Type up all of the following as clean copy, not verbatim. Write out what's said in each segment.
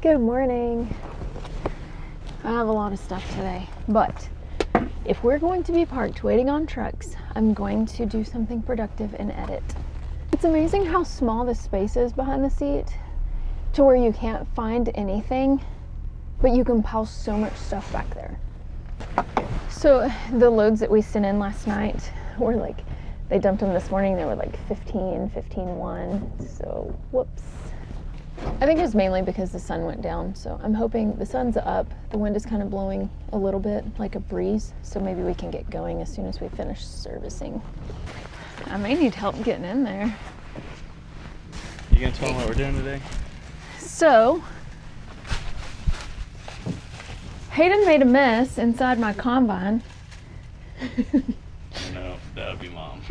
Good morning. I have a lot of stuff today, but if we're going to be parked waiting on trucks, I'm going to do something productive and edit. It's amazing how small the space is behind the seat to where you can't find anything, but you can pile so much stuff back there. So the loads that we sent in last night were like, they dumped them this morning, they were like 15-1, so whoops. I think it was mainly because the sun went down, so I'm hoping the sun's up. The wind is kind of blowing a little bit like a breeze, so maybe we can get going as soon as we finish servicing. I may need help getting in there. You gonna tell them what we're doing today? So, Hayden made a mess inside my combine. No, that would be Mom.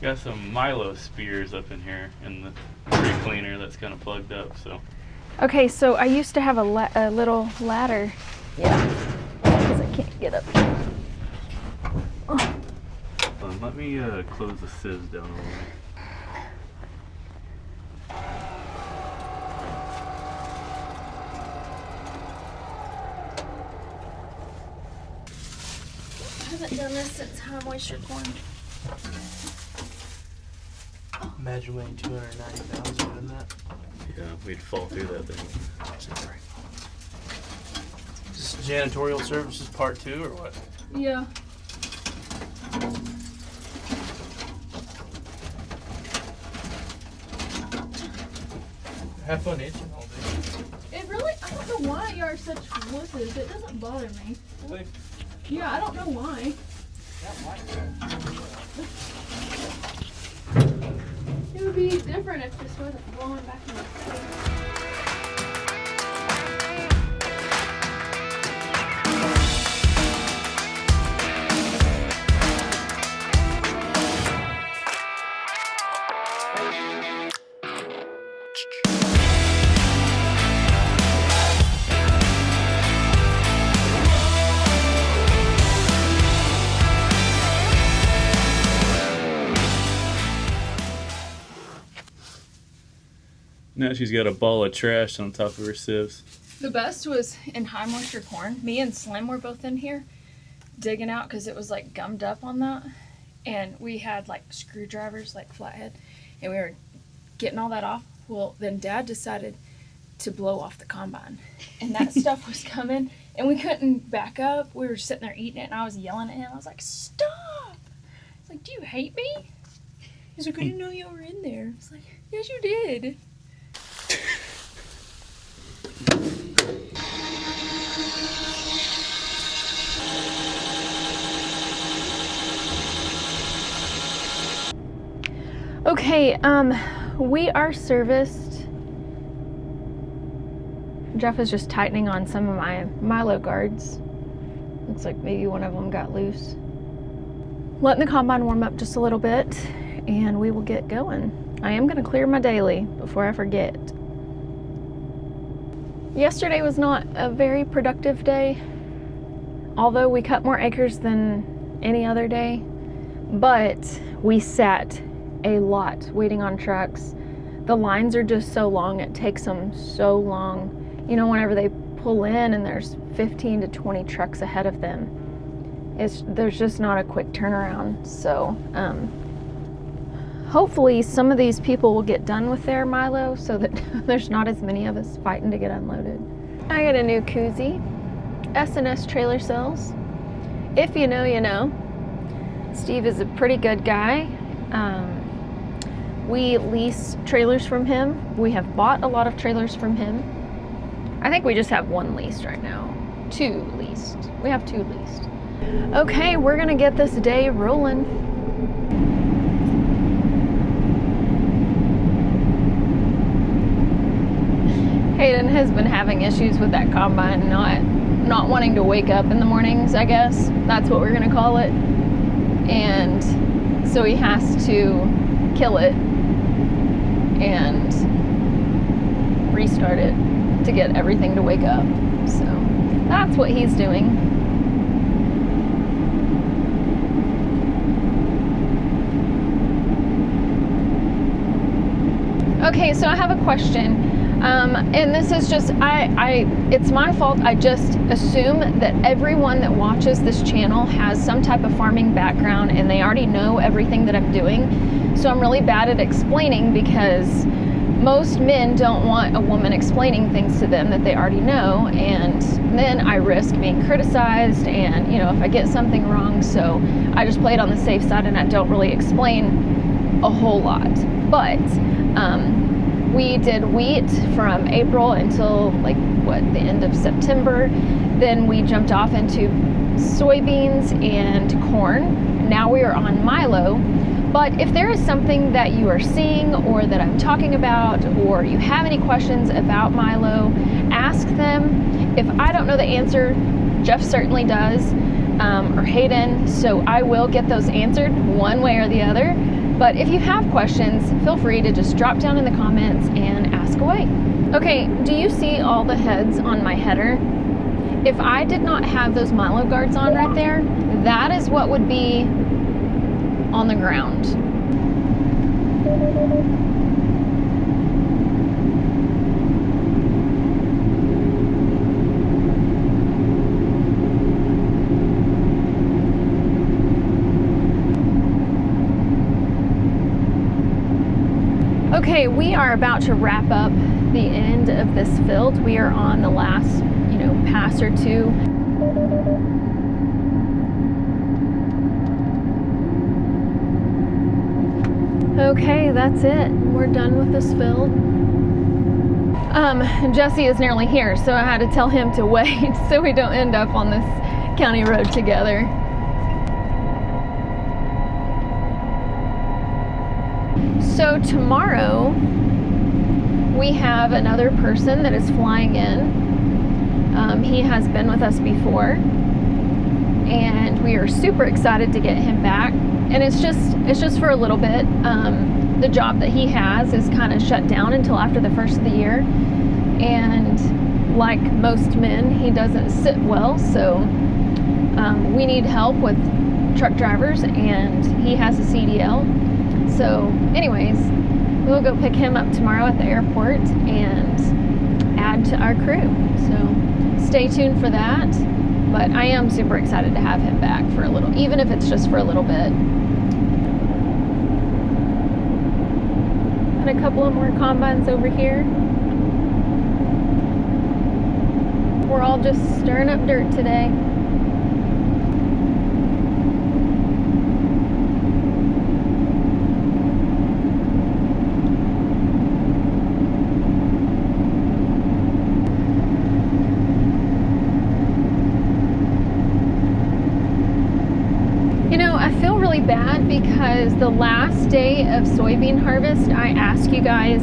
Got some Milo spears up in here in the tree cleaner that's kind of plugged up, so. Okay, so I used to have a little ladder. Yeah, because I can't get up. Oh. Let me close the sieves down a little bit. I haven't done this since high moisture corn. Imagine weighing 290 pounds doing that. Yeah, we'd fall through that thing. Is this janitorial services part 2 or what? Yeah. Have fun itching all day. It really, I don't know why you are such wusses. It doesn't bother me. Really? Yeah, I don't know why. It would be different if this wasn't blowing back in my face. Now she's got a ball of trash on top of her sieves. The best was in high moisture corn. Me and Slim were both in here digging out because it was like gummed up on that. And we had like screwdrivers, like flathead, and we were getting all that off. Well, then Dad decided to blow off the combine. And that stuff was coming, and we couldn't back up. We were sitting there eating it, and I was yelling at him. I was like, stop! It's like, do you hate me? He's like, I didn't know you were in there. It's like, yes, you did. Okay, we are serviced. Jeff is just tightening on some of my Milo guards. Looks like maybe one of them got loose. Letting the combine warm up just a little bit, and we will get going. I am gonna clear my daily before I forget. Yesterday was not a very productive day, although we cut more acres than any other day, but we sat a lot waiting on trucks. The lines are just so long, it takes them so long. You know, whenever they pull in and there's 15 to 20 trucks ahead of them, there's just not a quick turnaround. So hopefully some of these people will get done with their Milo so that there's not as many of us fighting to get unloaded. I got a new koozie, S&S Trailer Sales. If you know, you know. Steve is a pretty good guy. We lease trailers from him. We have bought a lot of trailers from him. I think we just have one leased right now. 2 leased. We have 2 leased. Okay, we're gonna get this day rolling. Hayden has been having issues with that combine not wanting to wake up in the mornings, I guess. That's what we're gonna call it. And so he has to kill it and restart it to get everything to wake up. So that's what he's doing. Okay, so I have a question. And this is just, it's my fault. I just assume that everyone that watches this channel has some type of farming background and they already know everything that I'm doing. So I'm really bad at explaining, because most men don't want a woman explaining things to them that they already know, and then I risk being criticized, and you know, if I get something wrong. So I just play it on the safe side and I don't really explain a whole lot. But we did wheat from April until like the end of September. Then we jumped off into soybeans and corn. Now we are on Milo. But if there is something that you are seeing or that I'm talking about, or you have any questions about Milo, ask them. If I don't know the answer, Jeff certainly does, or Hayden, so I will get those answered one way or the other. But if you have questions, feel free to just drop down in the comments and ask away. Okay, do you see all the heads on my header? If I did not have those Milo guards on right there, that is what would be on the ground. Okay, we are about to wrap up the end of this field. We are on the last, pass or two. Okay, that's it. We're done with this field. Jesse is nearly here, so I had to tell him to wait so we don't end up on this county road together. So tomorrow we have another person that is flying in. He has been with us before, and we are super excited to get him back. And it's just for a little bit. The job that he has is kind of shut down until after the first of the year, and like most men, he doesn't sit well, so we need help with truck drivers, and he has a CDL. So anyways, we'll go pick him up tomorrow at the airport and add to our crew. So stay tuned for that. But I am super excited to have him back for a little, even if it's just for a little bit. And a couple of more combines over here. We're all just stirring up dirt today. Bad because the last day of soybean harvest, I asked you guys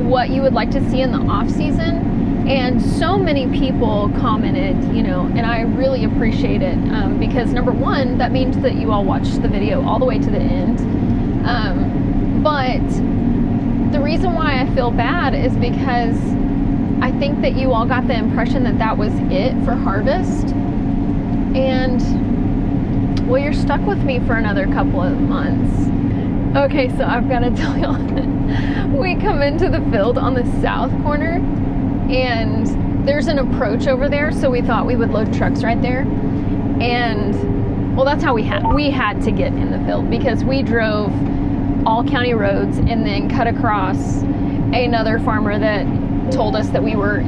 what you would like to see in the off season, and so many people commented, and I really appreciate it, because number one, that means that you all watched the video all the way to the end, but the reason why I feel bad is because I think that you all got the impression that that was it for harvest, and well, you're stuck with me for another couple of months. Okay, so I've got to tell y'all, we come into the field on the south corner, and there's an approach over there, so we thought we would load trucks right there. And well, that's how we had to get in the field, because we drove all county roads and then cut across another farmer that told us that we were,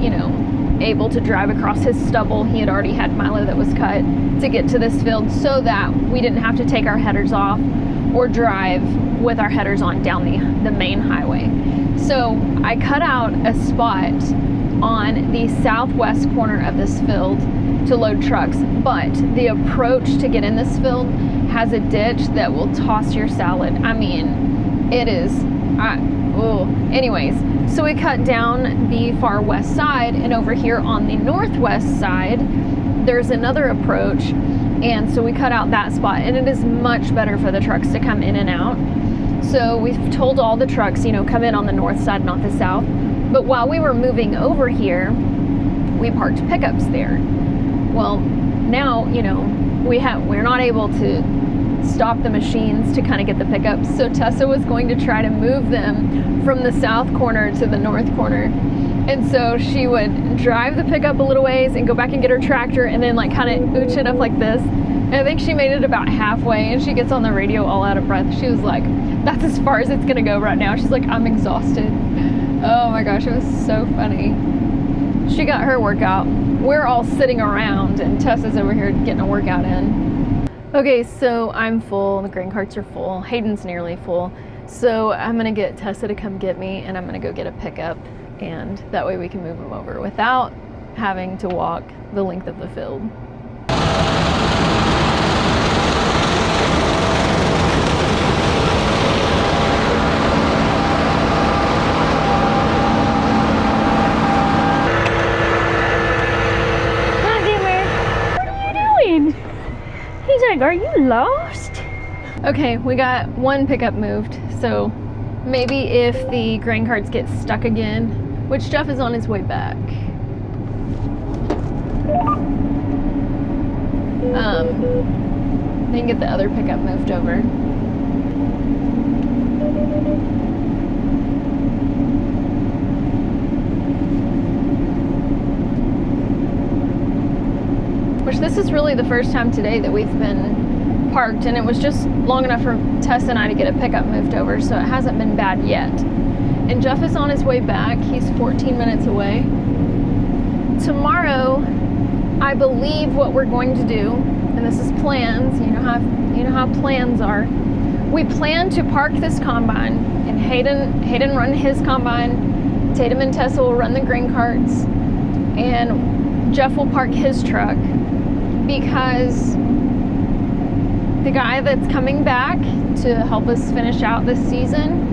able to drive across his stubble. He had already had Milo that was cut to get to this field, so that we didn't have to take our headers off or drive with our headers on down the main highway. So I cut out a spot on the southwest corner of this field to load trucks, but the approach to get in this field has a ditch that will toss your salad. I mean, it is anyways, so we cut down the far west side, and over here on the northwest side there's another approach, and so we cut out that spot, and it is much better for the trucks to come in and out. So we've told all the trucks, come in on the north side, not the south. But while we were moving over here, we parked pickups there. Well, now we're not able to stop the machines to kind of get the pickups. So Tessa was going to try to move them from the south corner to the north corner. And so she would drive the pickup a little ways and go back and get her tractor and then like kind of ooch it up like this. And I think she made it about halfway and she gets on the radio all out of breath. She was like, that's as far as it's gonna go right now. She's like, I'm exhausted. Oh my gosh, it was so funny. She got her workout. We're all sitting around and Tessa's over here getting a workout in. Okay, so I'm full, the grain carts are full. Hayden's nearly full. So I'm gonna get Tessa to come get me and I'm gonna go get a pickup, and that way we can move them over without having to walk the length of the field. He's like, are you lost? Okay, we got one pickup moved, so maybe if the grain carts get stuck again, which Jeff is on his way back. They can get the other pickup moved over. Which this is really the first time today that we've been parked, and it was just long enough for Tess and I to get a pickup moved over, so it hasn't been bad yet. And Jeff is on his way back. He's 14 minutes away. Tomorrow, I believe what we're going to do, and this is plans, you know how plans are. We plan to park this combine, and Hayden run his combine, Tatum and Tessa will run the grain carts, and Jeff will park his truck, because the guy that's coming back to help us finish out this season,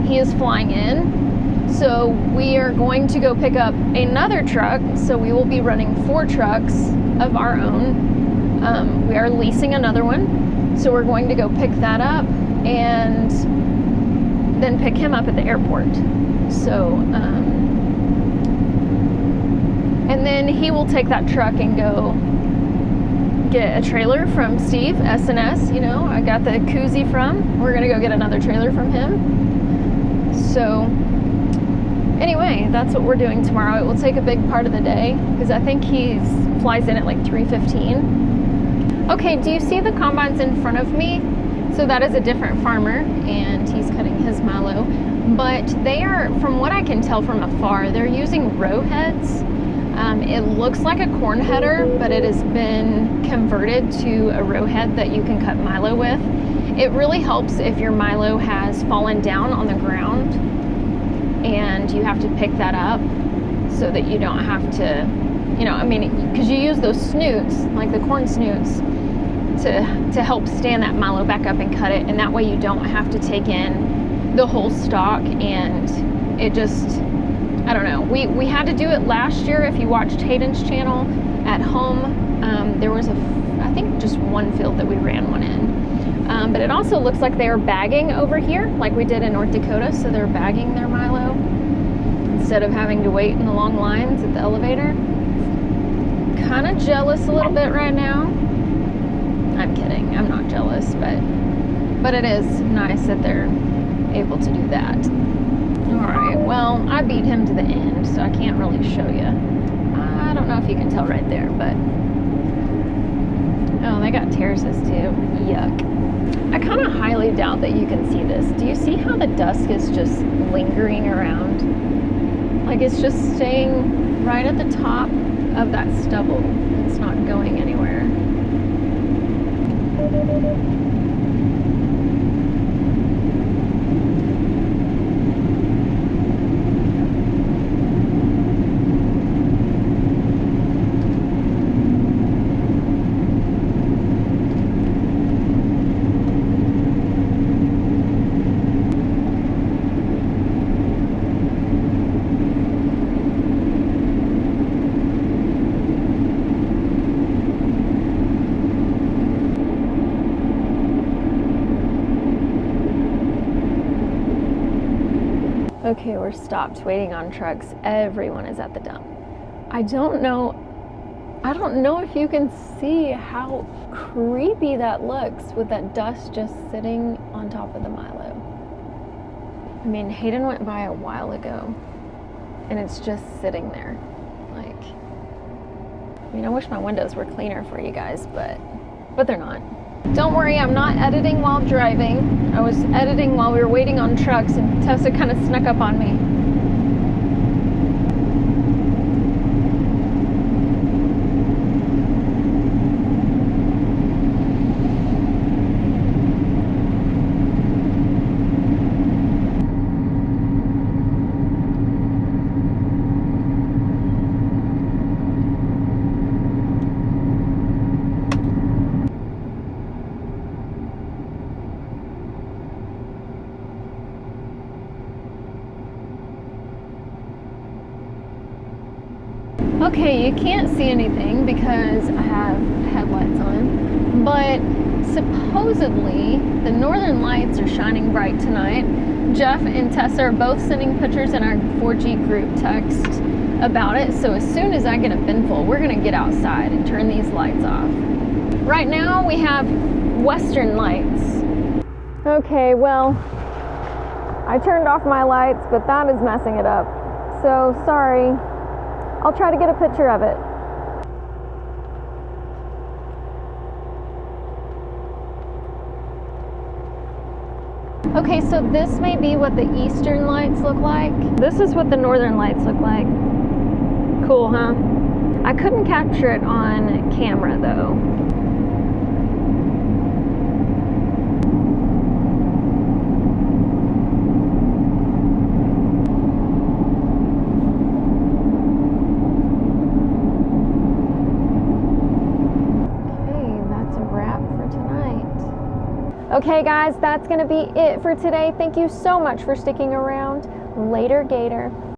he is flying in. So we are going to go pick up another truck. So we will be running 4 trucks of our own. We are leasing another one. So we're going to go pick that up and then pick him up at the airport. So, and then he will take that truck and go get a trailer from Steve, S&S, you know, I got the koozie from. We're gonna go get another trailer from him. So anyway, that's what we're doing tomorrow. It will take a big part of the day because I think he flies in at like 3:15. Okay, do you see the combines in front of me? So that is a different farmer and he's cutting his Milo. But they are, from what I can tell from afar, they're using row heads. It looks like a corn header, but it has been converted to a row head that you can cut Milo with. It really helps if your Milo has fallen down on the ground and you have to pick that up so that you don't have to, you know, I mean, because you use those snoots, like the corn snoots, to help stand that Milo back up and cut it, and that way you don't have to take in the whole stalk, and it just, I don't know. We had to do it last year. If you watched Hayden's channel at home, there was I think just one field that we ran one in. But it also looks like they are bagging over here, like we did in North Dakota. So they're bagging their Milo instead of having to wait in the long lines at the elevator. Kind of jealous a little bit right now. I'm kidding. I'm not jealous, but it is nice that they're able to do that. Alright, well, I beat him to the end, so I can't really show you. I don't know if you can tell right there, but... Oh, they got terraces too. Yuck. I kind of highly doubt that you can see this. Do you see how the dusk is just lingering around? Like, it's just staying right at the top of that stubble. It's not going anywhere. Okay, we're stopped waiting on trucks. Everyone is at the dump. I don't know I don't know if you can see how creepy that looks with that dust just sitting on top of the Milo. I mean, Hayden went by a while ago and it's just sitting there. Like, I mean, I wish my windows were cleaner for you guys, but they're not. Don't worry, I'm not editing while driving. I was editing while we were waiting on trucks and Tessa kind of snuck up on me. Okay, you can't see anything because I have headlights on, but supposedly the northern lights are shining bright tonight. Jeff and Tessa are both sending pictures in our 4G group text about it, so as soon as I get a binful, we're gonna get outside and turn these lights off. Right now we have western lights. Okay, well, I turned off my lights, but that is messing it up, so sorry. I'll try to get a picture of it. Okay, so this may be what the eastern lights look like. This is what the northern lights look like. Cool, huh? I couldn't capture it on camera though. Okay guys, that's gonna be it for today. Thank you so much for sticking around. Later, Gator.